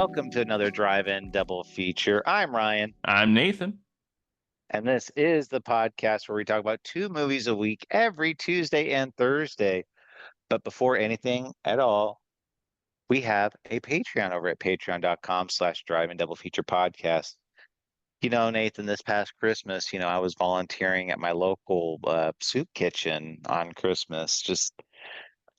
Welcome to another drive-in double feature. I'm Ryan, I'm Nathan. and this is the podcast where we talk about two movies a week every Tuesday and Thursday. But before anything at all, we have a Patreon over at patreon.com/drive-in double feature podcast. Nathan, this past Christmas, I was volunteering at my local soup kitchen on Christmas, just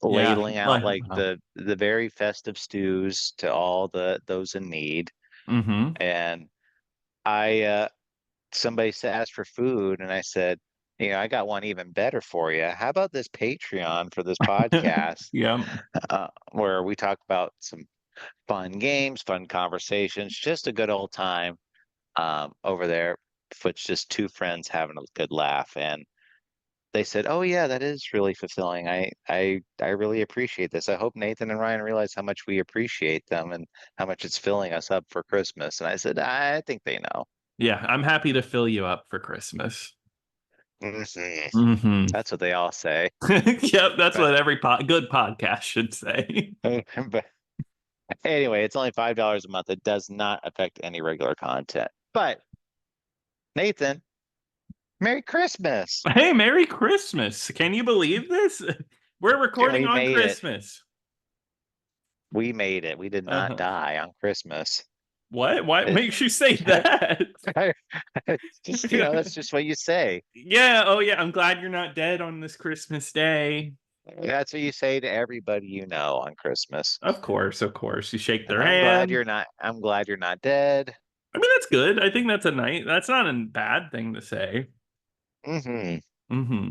Yeah, ladling out like, like the very festive stews to all those in need. mm-hmm. And I somebody asked for food, and I said, I got one even better for you. How about this Patreon for this podcast, Yeah, where we talk about some fun games, fun conversations, just a good old time over there with just two friends having a good laugh. And they said, "Oh yeah, that is really fulfilling. I really appreciate this. I hope Nathan and Ryan realize how much we appreciate them and how much it's filling us up for Christmas." And I said, "I think they know." yeah. I'm happy to fill you up for Christmas. Mhm. Mm-hmm. That's what they all say. Yep, that's But what every good podcast should say. but anyway, it's only $5 a month. It does not affect any regular content. But Nathan, Merry Christmas. Hey, Merry Christmas! Can you believe this? We're recording We on made it. Christmas. We made it. We did not Uh-huh. die on Christmas. What? What It, makes you say that? just, that's just what you say. Yeah. Oh, yeah. I'm glad you're not dead on this Christmas day. That's what you say to everybody you know on Christmas. Of course, of course. You shake And their hand. I'm glad you're not dead. I mean, that's good. I think that's a nice. That's not a bad thing to say. Hmm. Mm-hmm.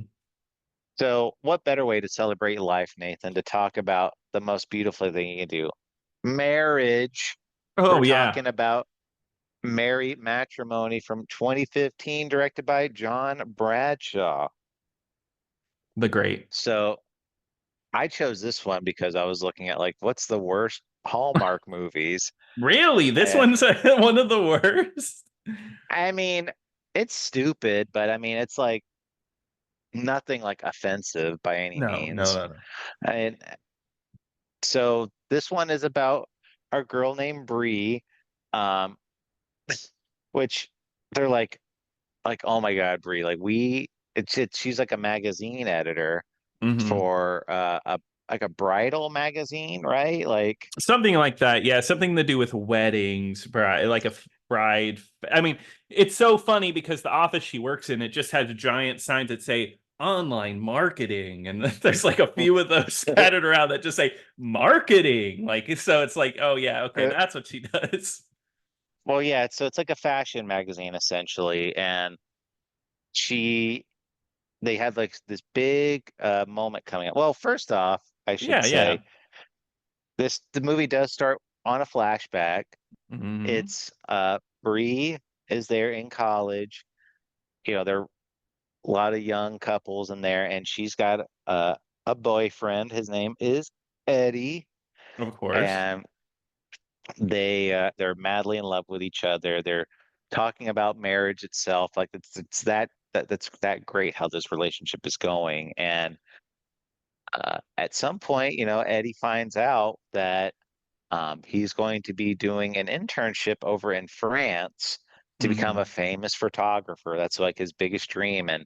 So, what better way to celebrate life, Nathan, to talk about the most beautiful thing you can do? Marriage. We're Oh yeah, talking about Merry Matrimony from 2015, directed by John Bradshaw. the great. So, I chose this one because I was looking at like what's the worst Hallmark movies. Really, this And one's one of the worst. I mean, it's stupid, but I mean, it's like nothing like offensive by any No, no, means. no, no. And so this one is about a girl named Bree, um, which they're like, oh my God, Bree, like she's like a magazine editor Hmm. for a like a bridal magazine, right? Like, Something like that. Yeah, something to do with weddings, bride, like a bride. I mean, it's so funny because the office she works in, it just has giant signs that say online marketing, and there's like a few of those scattered around that just say marketing. Like, so it's like, oh yeah, okay, that's what she does. well, yeah, so it's like a fashion magazine essentially, and she they had like this big moment coming up. Well, first off, I should Yeah, yeah. say the movie does start on a flashback. Hmm. It's Bree is there in college. There are a lot of young couples in there, and she's got a boyfriend. His name is Eddie, Of course. and they're madly in love with each other. They're talking about marriage itself. Like it's that's that great how this relationship is going. And at some point, Eddie finds out that he's going to be doing an internship over in France to become a Hmm. famous photographer. That's like his biggest dream. And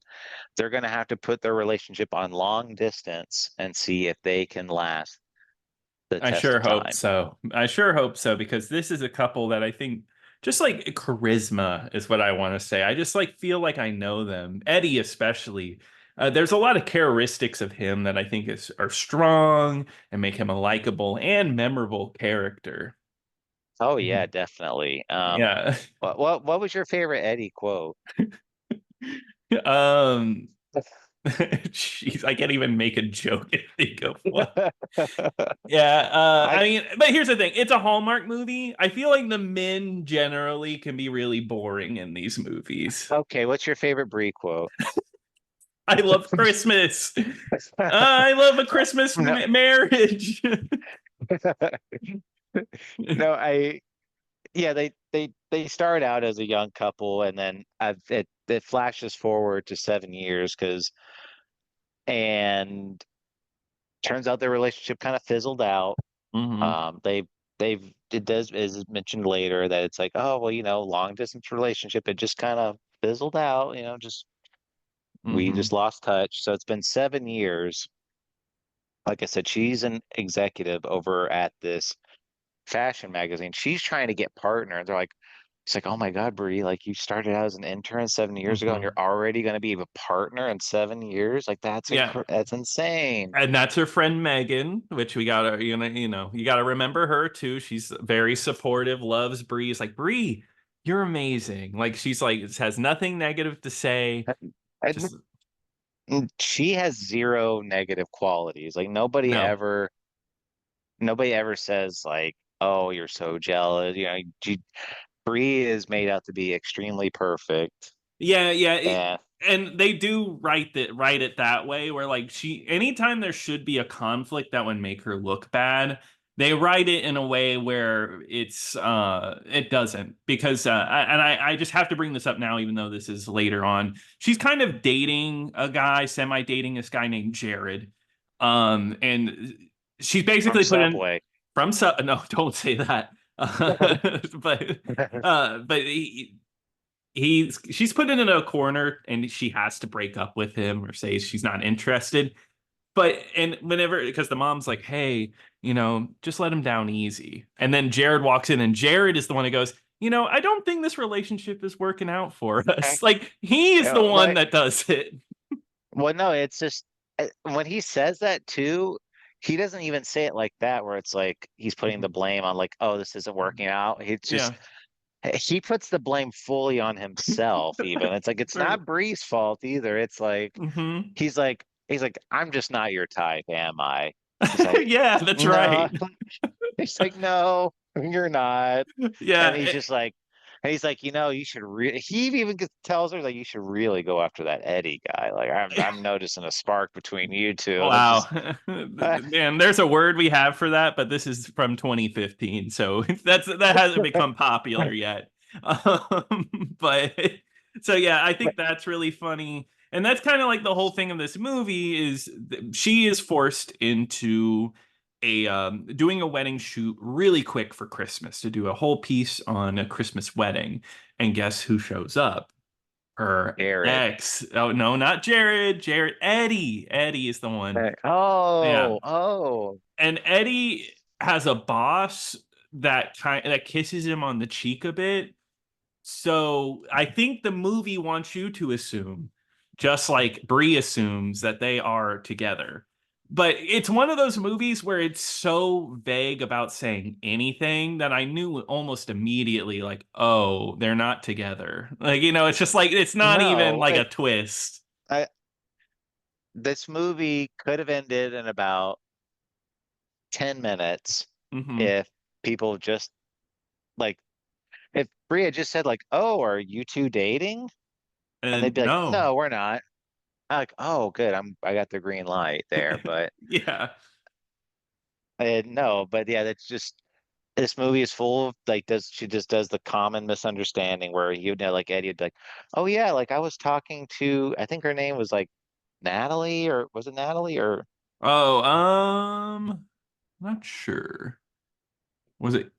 they're going to have to put their relationship on long distance and see if they can last the I test sure of hope time. so. I sure hope so because this is a couple that I think just like charisma is what I want to say. I just like feel like I know them. Eddie especially. There's a lot of characteristics of him that I think are strong and make him a likable and memorable character. Oh yeah, Mhm. definitely. Yeah. What was your favorite Eddie quote? Um Jeez, I can't even make a joke and think of one. Yeah, I I mean, but here's the thing. It's a Hallmark movie. I feel like the men generally can be really boring in these movies. okay, what's your favorite Brie quote? I love Christmas. I love a Christmas No, marriage. no, yeah, they start out as a young couple, and then it flashes forward to 7 years and turns out their relationship kind of fizzled out. Hmm. They've it does is mentioned later that it's like, oh well, long distance relationship. It just kind of fizzled out. Just we just Hmm. lost touch. So it's been 7 years. Like I said, she's an executive over at this fashion magazine. She's trying to get partner. They're like, it's like, oh my God, Bree, like you started out as an intern 7 years ago and you're Hmm. already going to be a partner in 7 years. Like Yeah. that's insane. And that's her friend Megan, which we gotta, you gotta remember her too. She's very supportive, loves Bree. Is like, Bree, you're amazing. Like she's like, has nothing negative to say. And Just she has zero negative qualities. Like no. nobody ever says like, oh, you're so jealous. Bree is made out to be extremely perfect. Yeah, yeah. And And they do write it that way, where like anytime there should be a conflict that would make her look bad, they write it in a way where it doesn't. Because I just have to bring this up now, even though this is later on. She's kind of dating a guy, semi dating this guy named Jared. And she's from basically put in Subway. no, don't say that. But she's put in a corner and she has to break up with him or say she's not interested. But and whenever because the mom's like, hey, just let him down easy. And then Jared walks in and Jared is the one who goes, I don't think this relationship is working out for us. Like he is the one Like, that does it. well, no, it's just when he says that too, he doesn't even say it like that, where it's like he's putting the blame on like, oh, this isn't working out. Yeah. He puts the blame fully on himself, even. It's like it's not Bree's fault either. It's like Hmm. he's like, I'm just not your type, am I? He's like, Yeah, that's no. right. He's like, no, you're not. Yeah. And he's just like, and he's like, you should really. He even tells her like, you should really go after that Eddie guy. Like, I'm noticing a spark between you two, and it's Wow. just, And there's a word we have for that, but this is from 2015, so that hasn't become popular yet. But so yeah, I think that's really funny. And that's kind of like the whole thing of this movie is she is forced into a doing a wedding shoot really quick for Christmas to do a whole piece on a Christmas wedding. And guess who shows up? Her Jared. ex. Oh no, not Jared. Jared. Eddie. Eddie is the one. Yeah. Oh. And Eddie has a boss that kisses him on the cheek a bit. So I think the movie wants you to assume, just like Brie assumes, that they are together. But it's one of those movies where it's so vague about saying anything that I knew almost immediately, like, oh, they're not together. Like, it's just like, it's not even No, like a twist. I this movie could have ended in about 10 minutes Hmm. if people just like if Bria had just said like, "Oh, are you two dating?" And they'd And be like, no. "No, we're not." I'm like, "Oh, good. I got the green light there." But Yeah. no, but yeah, that's just this movie is full of like does she just does the common misunderstanding where like Eddie would be like, "Oh yeah, like I was talking to I think her name was like Natalie or was it Natalie Oh, not sure. Was it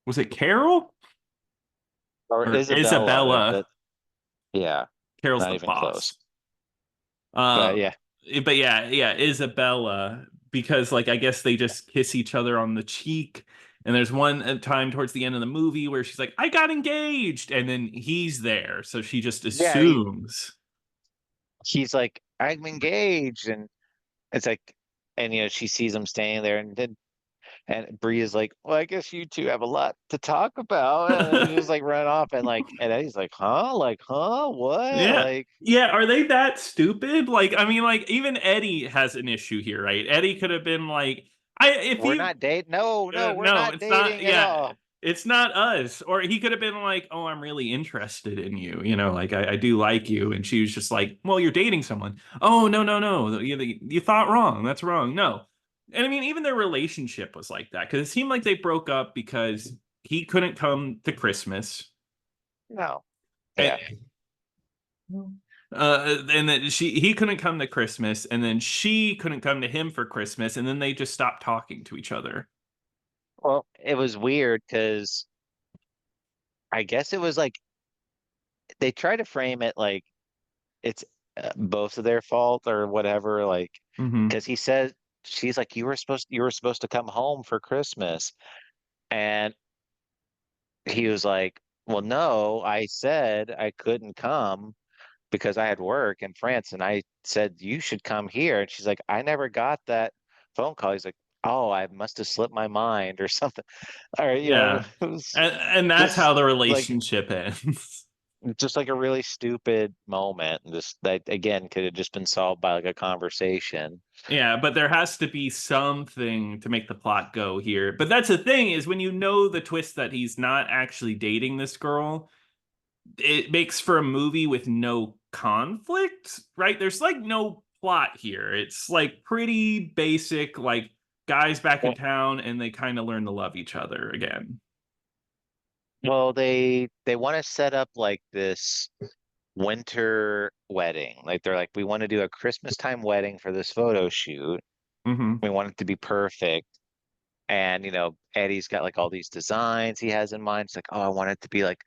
was it Carol or or Isabella. Isabella? That yeah, Carol's not the even boss. close. But Um, yeah, but yeah, yeah, Isabella, because like I guess they just kiss each other on the cheek. And there's one time towards the end of the movie where she's like, I got engaged. And then he's there. So she just yeah, assumes. he's like, I'm engaged, and it's like, and she sees him standing there, and Bree is like, well, I guess you two have a lot to talk about, and then he just like run off, and then he's like, huh, what, Yeah. like, Yeah, are they that stupid? Like, I mean, like, even Eddie has an issue here, right? Eddie could have been like, I if we're he not dating, no, no, we're no, not it's not. dating at Yeah, all. it's not us. Or he could have been like, oh, I'm really interested in you. Like I do like you. And she was just like, well, you're dating someone. Oh, no, no, no. You thought wrong. That's wrong. No. And I mean, even their relationship was like that because it seemed like they broke up because he couldn't come to Christmas. No, And, yeah, and then he couldn't come to Christmas, and then she couldn't come to him for Christmas, and then they just stopped talking to each other. Well, it was weird because I guess it was like they try to frame it like it's both of their fault or whatever, like Hmm. because he said she's like you were supposed to come home for Christmas, and he was like, well, no, I said I couldn't come because I had work in France, and I said you should come here, and she's like, I never got that phone call. He's like, oh, I must have slipped my mind or something, or Yeah. it was And that's how just the like relationship ends. just like a really stupid moment. This that again could have just been solved by like a conversation. Yeah, but there has to be something to make the plot go here. But that's the thing is when you know the twist that he's not actually dating this girl, it makes for a movie with no conflict, right? There's like no plot here. It's like pretty basic, like guys back in Well, town and they kind of learn to love each other again. well, they want to set up like this winter wedding. Like they're like, we want to do a Christmas time wedding for this photo shoot. Hmm. We want it to be perfect. And Eddie's got like all these designs he has in mind. It's like, oh, I want it to be like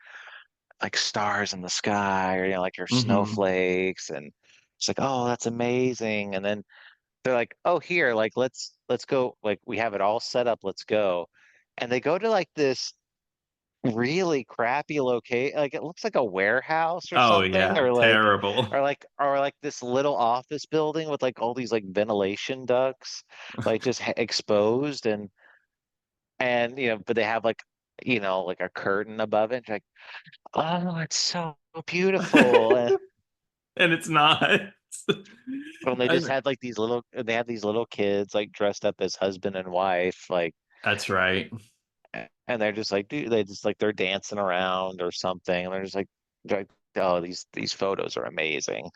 stars in the sky, or like your Hmm. snowflakes. And it's like, oh, that's amazing. And then they're like, oh, here, like let's go. Like we have it all set up. Let's go. And they go to like this really crappy location. Like it looks like a warehouse or Oh something, yeah, or like terrible. this little office building with like all these like ventilation ducts, like just exposed, and but they have like like a curtain above it. Like, oh, it's so beautiful. And it's not. And they just And had like they have these little kids like dressed up as husband and wife, like, that's right. and they're just like, dude, they just like they're dancing around or something, and they're like, oh, these photos are amazing.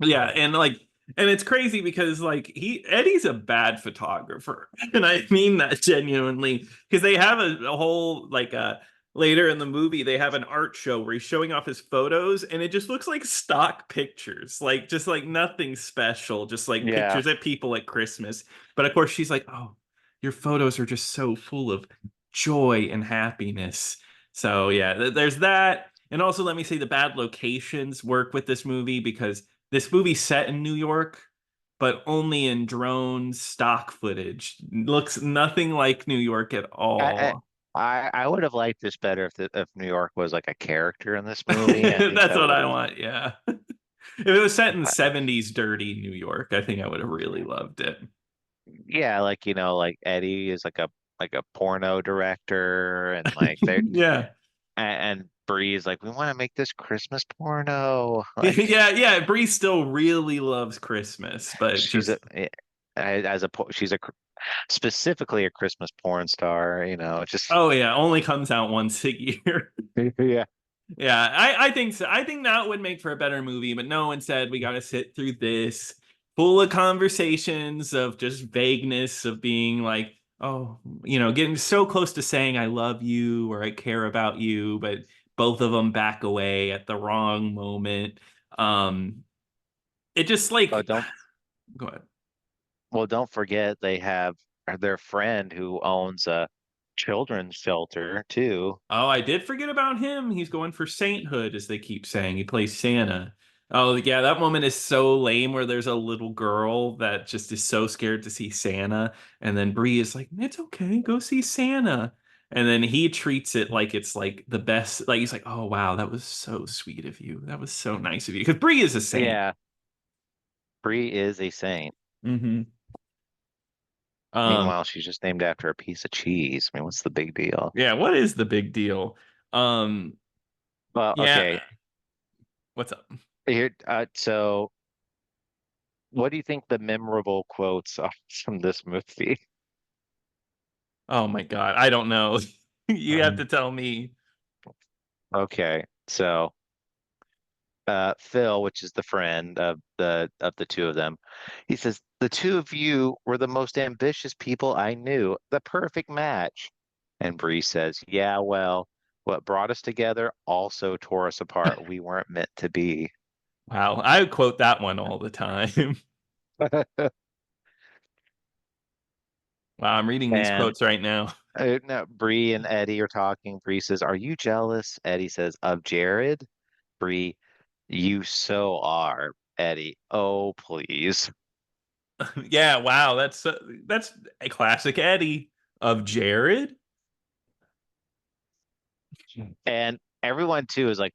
Yeah, and like and it's crazy because like he Eddie's a bad photographer. And I mean that genuinely because they have a whole like later in the movie they have an art show where he's showing off his photos and it just looks like stock pictures. Like just like nothing special, just like Yeah. pictures of people at Christmas. But of course she's like, "Oh, your photos are just so full of joy and happiness." So yeah, there's that. And also let me say the bad locations work with this movie because this movie's set in New York, but only in drone stock footage. Looks nothing like New York at I all. I would have liked this better if New York was like a character in this movie. I think That's that what would I have. want. Yeah. If it was set in 70s dirty New York, I think I would have really loved it. Yeah, like like Eddie is like a porno director, and like they Yeah. and Bree's like, we want to make this Christmas porno. Like Yeah, yeah. Bree still really loves Christmas, but she's just she's specifically a Christmas porn star. Just oh yeah, only comes out once a year. yeah. Yeah, I think so. I think that would make for a better movie, but no, instead we got to sit through this full of conversations of just vagueness of being like, oh, getting so close to saying I love you or I care about you, but both of them back away at the wrong moment. Um, it just Oh, like, don't go ahead. well, don't forget they have their friend who owns a children's shelter too. Oh, I did forget about him. He's going for sainthood, as they keep saying. He plays Santa. Oh, yeah, that moment is so lame where there's a little girl that just is so scared to see Santa. And then Bree is like, it's okay, go see Santa. And then he treats it like it's like the best. Like he's like, oh, wow, that was so sweet of you. That was so nice of you. Because Bree is a saint. Yeah, Bree is a saint. Hmm. Um, Meanwhile, she's just named after a piece of cheese. I mean, what's the big deal? yeah, what is the big deal? Um, Well, yeah, okay. what's up? Here, so what do you think the memorable quotes are from this movie? Oh my God, I don't know. You have to tell me. Okay, so Phil, which is the friend of the two of them, he says, "The two of you were the most ambitious people I knew, the perfect match." And Bree says, "Yeah, well, what brought us together also tore us apart. We weren't meant to be." Wow, I quote that one all the time. Wow, I'm reading these And quotes right now. no, Bree and Eddie are talking. Bree says, "Are you jealous?" Eddie says, "Of Jared?" Bree, "You so are." Eddie, "Oh, please." Yeah, wow, that's a classic Eddie of Jared. And everyone too is like,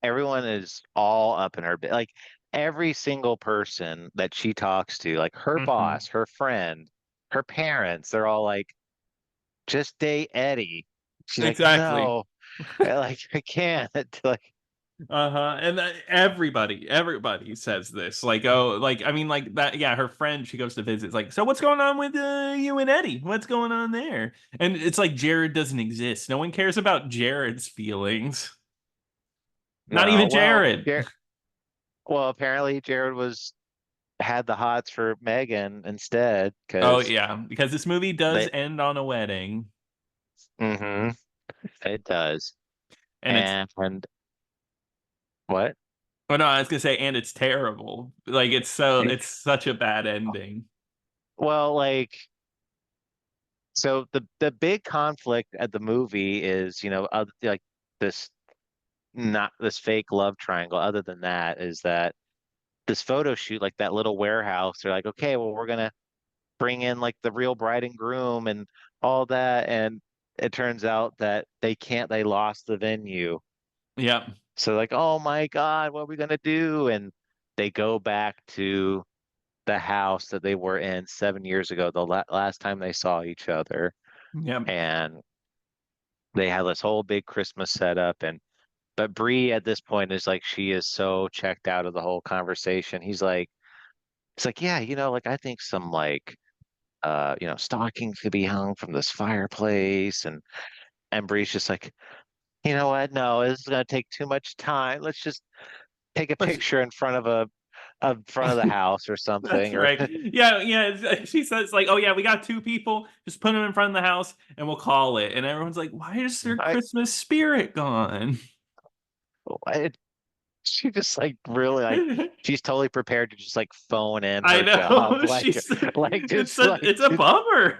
everyone is all up in her bit. Like every single person that she talks to, like her Hmm. boss, her friend, her parents, they're all like, just date Eddie. She's like, Exactly. no, like I can't. Like, Uh-huh. And everybody says this. Like, oh, like I mean, like that, yeah, her friend, she goes to visit, it's like, so what's going on with you and Eddie? What's going on there? And it's like Jared doesn't exist. No one cares about Jared's feelings. Not no, even Jared. well, apparently Jared was had the hots for Megan instead Oh because yeah, because this movie does they, end on a wedding. mm-hmm, it does. And it's And what? oh no, I was gonna say, and it's terrible. Like it's such a bad ending. Well, like, so the big conflict at the movie is, like this not this fake love triangle. Other than that, is that this photo shoot, like that little warehouse, they're like, okay, well, we're gonna bring in like the real bride and groom and all that, and it turns out that they can't. They lost the venue, Yep. so like, oh my God, what are we gonna do? And they go back to the house that they were in 7 years ago, the last time they saw each other, Yep. and they have this whole big Christmas setup. And but Bree at this point is like, she is so checked out of the whole conversation. It's like, yeah, like I think some like stockings could be hung from this fireplace. And Bree's just like, you know what? No, this is gonna take too much time. Let's just take a Let's picture in front of the house or That's something. Or right. Yeah, yeah. She says like, "Oh yeah, we got two people. Just put them in front of the house, and we'll call it." And everyone's like, "Why is their I, Christmas spirit gone?" I she just like really like she's totally prepared to just like phone in I her job, know. She's like it's just a like it's a bummer.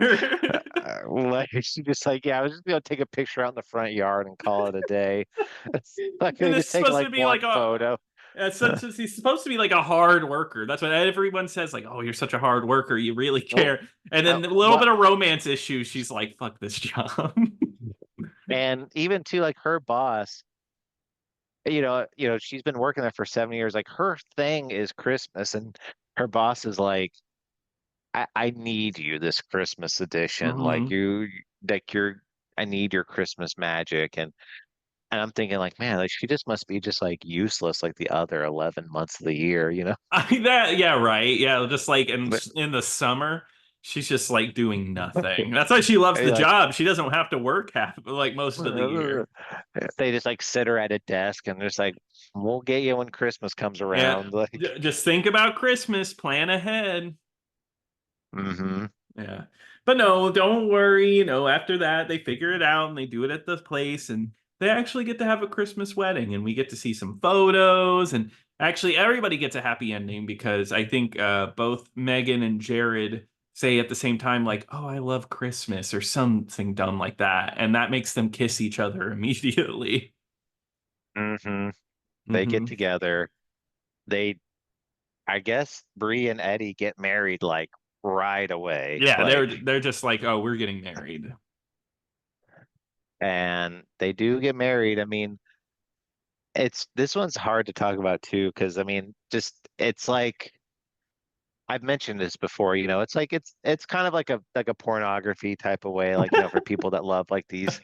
like she just like, yeah, I was just gonna take a picture out in the front yard and call it a day. It's like And they this just is take supposed like to be one like a photo. he's supposed to be like a hard worker. That's what everyone says. Like, oh, you're such a hard worker. You really Well, care. And then a little what bit of romance issues. She's like, fuck this job. and even to like her boss, she's been working there for 7 years. Like her thing is Christmas, and her boss is like, I need you this Christmas edition. Like Hmm. I need your Christmas magic. And I'm thinking like, man, like she just must be just like useless like the other 11 months of the year. I mean that, yeah, right. Yeah, just like But in the summer, she's just like doing nothing. That's why she loves the like job. She doesn't have to work half like most of the year. they just like sit her at a desk and just like, we'll get you when Christmas comes Yeah. around. Like, Just think about Christmas, plan ahead. hmm Yeah. But no, don't worry. After that, they figure it out and they do it at the place and they actually get to have a Christmas wedding and we get to see some photos and actually everybody gets a happy ending because I think both Megan and Jared say at the same time, like, oh, I love Christmas or something dumb like that. And that makes them kiss each other immediately. hmm They get Hmm. together. They, I guess, Bree and Eddie get married like right away. Yeah, they're Like, they're just like, oh, we're getting married. and they do get married. I mean, this one's hard to talk about too, because I mean, just it's like I've mentioned this before, it's like it's kind of like a pornography type of way, like, for people that love like these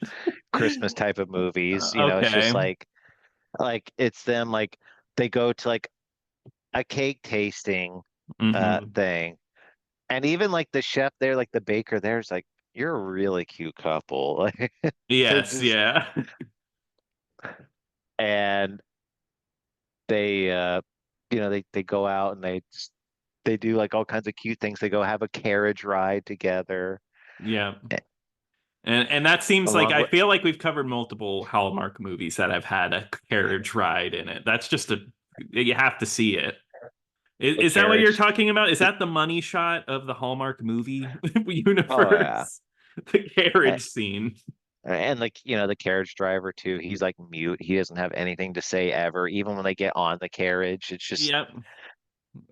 Christmas type of movies, it's just Okay. like it's them like they go to like a cake tasting Hmm. thing. And even like the chef there, like the baker there's like, you're a really cute couple. Like they're Yes, just yeah. and they they go out and they do like all kinds of cute things. They go have a carriage ride together. Yeah. And that seems like Along I with feel like we've covered multiple Hallmark movies that have had a carriage ride in it. That's just a you have to see it. Is, The is that what you're carriage. talking about? Is that the money shot of the Hallmark movie Oh yeah. universe? The A- carriage scene. And like, the carriage driver too, he's like mute. He doesn't have anything to say ever. Even when they get on the carriage, it's just Yep.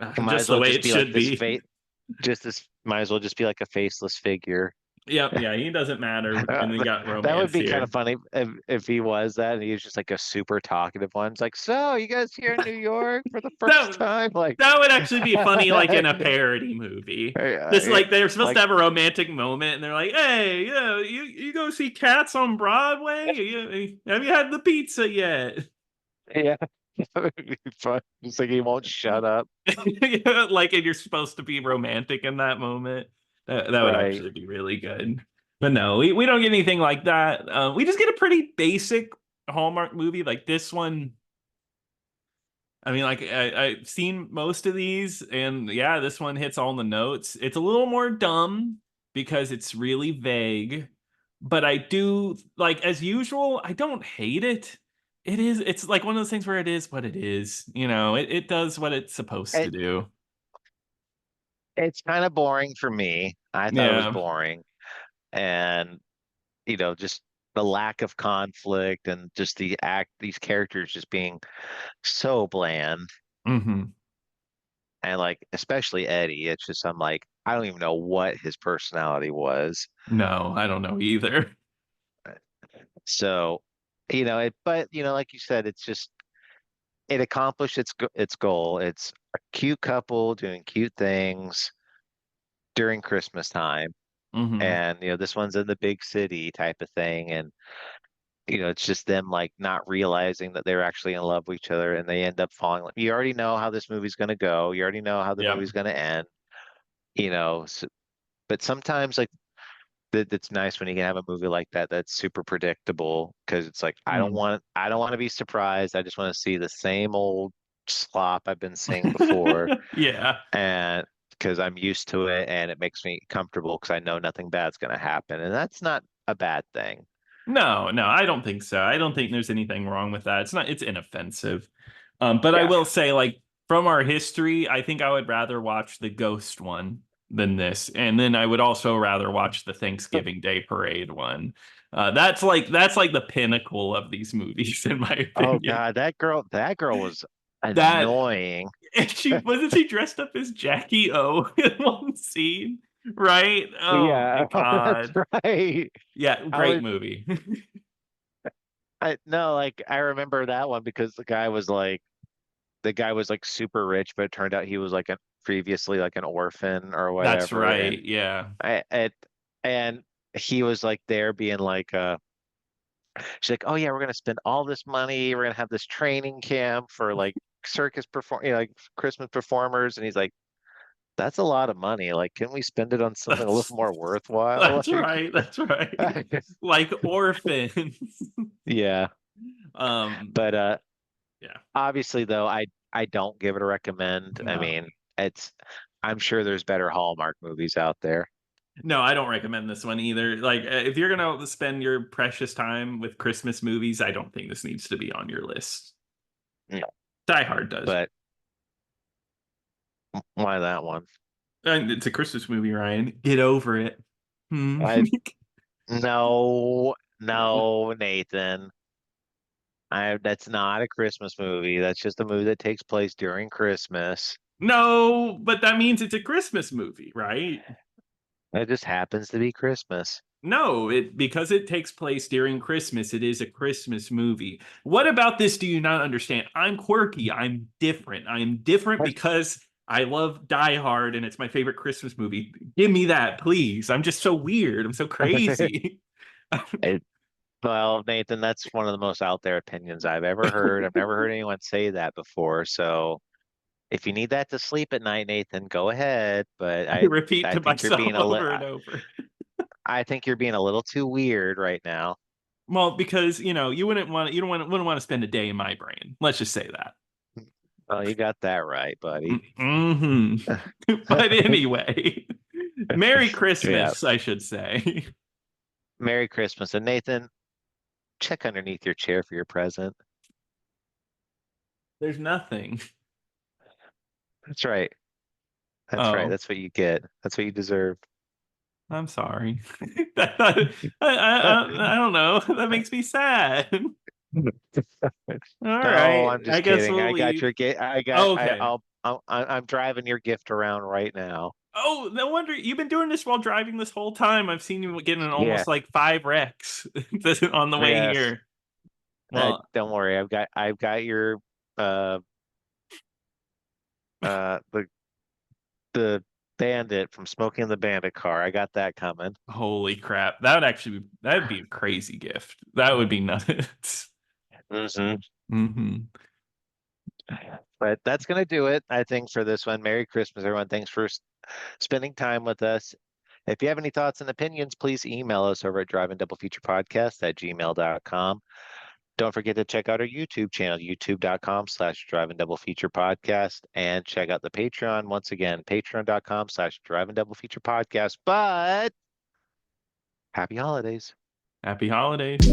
it might Just as the well way just it be like should this be. fate. Just this might as well just be like a faceless figure. Yep. Yeah, he doesn't matter. And then got That would romance be kind of here. funny if he was that and he was just like a super talkative one. It's like, so you guys here in New York for the first That time? Like, that would actually be funny, like in a parody movie. Just yeah, like they're supposed to like have a romantic moment, and they're like, "Hey, you go see Cats on Broadway? Have you had the pizza yet?" yeah, that would be fun. It's like he won't shut up. Like, and you're supposed to be romantic in that moment. That would Right. actually be really good. But no, we don't get anything like that. We just get a pretty basic Hallmark movie. Like this one, I mean, like I've seen most of these, and yeah, this one hits all the notes. It's a little more dumb because it's really vague, but I do like, as usual, I don't hate it. It's like one of those things where it is what it is. It does what it's supposed to It, do. it's kind of boring for me. I thought it was Yeah. boring. And, just the lack of conflict and just these characters just being so bland. Hmm. And like, especially Eddie, it's just, I'm like, I don't even know what his personality was. No, I don't know either. So, but like you said, it's just it accomplished its goal. It's a cute couple doing cute things during Christmas time, Hmm. and this one's in the big city type of thing, and it's just them like not realizing that they're actually in love with each other, and they end up falling. You already know how this movie's going to go. You already know how the Yep. movie's going to end. So, but sometimes like that's nice when you can have a movie like that that's super predictable because it's like Mm. I don't want to be surprised. I just want to see the same old slop I've been seeing before, Yeah. and because I'm used to it and it makes me comfortable because I know nothing bad's going to happen, and that's not a bad thing. No, no, I don't think so. I don't think there's anything wrong with that. It's inoffensive. But I Yeah. will say, like, from our history, I think I would rather watch the Ghost one than this. And then I would also rather watch the Thanksgiving Day Parade one. That's like the pinnacle of these movies, in my Oh opinion. God, that girl was That annoying. and she wasn't she dressed up as Jackie O in one scene, right? Oh my Yeah, that's God. right. Yeah, I great was movie. I no, like I remember that one because the guy was like super rich, but it turned out he was like previously like an orphan or That's whatever, and right. Yeah. I it and he was like there being like she's like, oh yeah, we're gonna spend all this money, we're gonna have this training camp for like like Christmas performers, and he's like, that's a lot of money. Like, can we spend it on something a little That's more worthwhile? that's right. That's right. Like, Like orphans. yeah, Um, but yeah. obviously though, I don't give it a recommend. I No. mean, it's I'm sure there's better Hallmark movies out there. No, I don't recommend this one either. Like if you're gonna spend your precious time with Christmas movies, I don't think this needs to be on your list. No. Die Hard does. But why that one? And it's a Christmas movie, Ryan. Get over it. Hmm. I no, no, Nathan. That's not a Christmas movie. That's just a movie that takes place during Christmas. No, but that means it's a Christmas movie, right? It just happens to be Christmas. No, it because it takes place during Christmas, it is a Christmas movie. What about this do you not understand? I'm quirky. I'm different. I'm different because I love Die Hard and it's my favorite Christmas movie. Give me that, please. I'm just so weird. I'm so crazy. It, well, Nathan, that's one of the most out there opinions I've ever heard. I've never heard anyone say that before. So if you need that to sleep at night, Nathan, go ahead. But I repeat I to think you're myself being over and over. I think you're being a little too weird right now. Well, because you wouldn't want to spend a day in my brain. Let's just say that. Well, you got that right, buddy. Hmm. But anyway, Merry Yeah. Christmas, I should say. Merry Christmas. And Nathan, check underneath your chair for your present. There's nothing. That's right. That's right. Oh, That's what you get. That's what you deserve. I'm sorry. I don't know. That makes me sad. All No, right. I'm I just guess kidding. we'll I got leave. your gift. Oh, okay. I'm driving your gift around right now. Oh, no wonder you've been doing this while driving this whole time. I've seen you getting Yeah. almost like 5 wrecks on the way Yes. here. Well, Don't worry. I've got your uh uh the the bandit from Smoking the Bandit car. I got that coming. holy crap. That'd be a crazy gift. That would be nuts. Hmm. Hmm. But that's gonna do it, I think, for this one. Merry Christmas, everyone. Thanks for spending time with us. If you have any thoughts and opinions, please email us over at driveanddoubleFeaturePodcast@gmail.com. Don't forget to check out our YouTube channel, youtube.com/driveanddoubleFeaturePodcast, and check out the Patreon. Once again, patreon.com/driveanddoubleFeaturePodcast. But happy holidays. Happy holidays.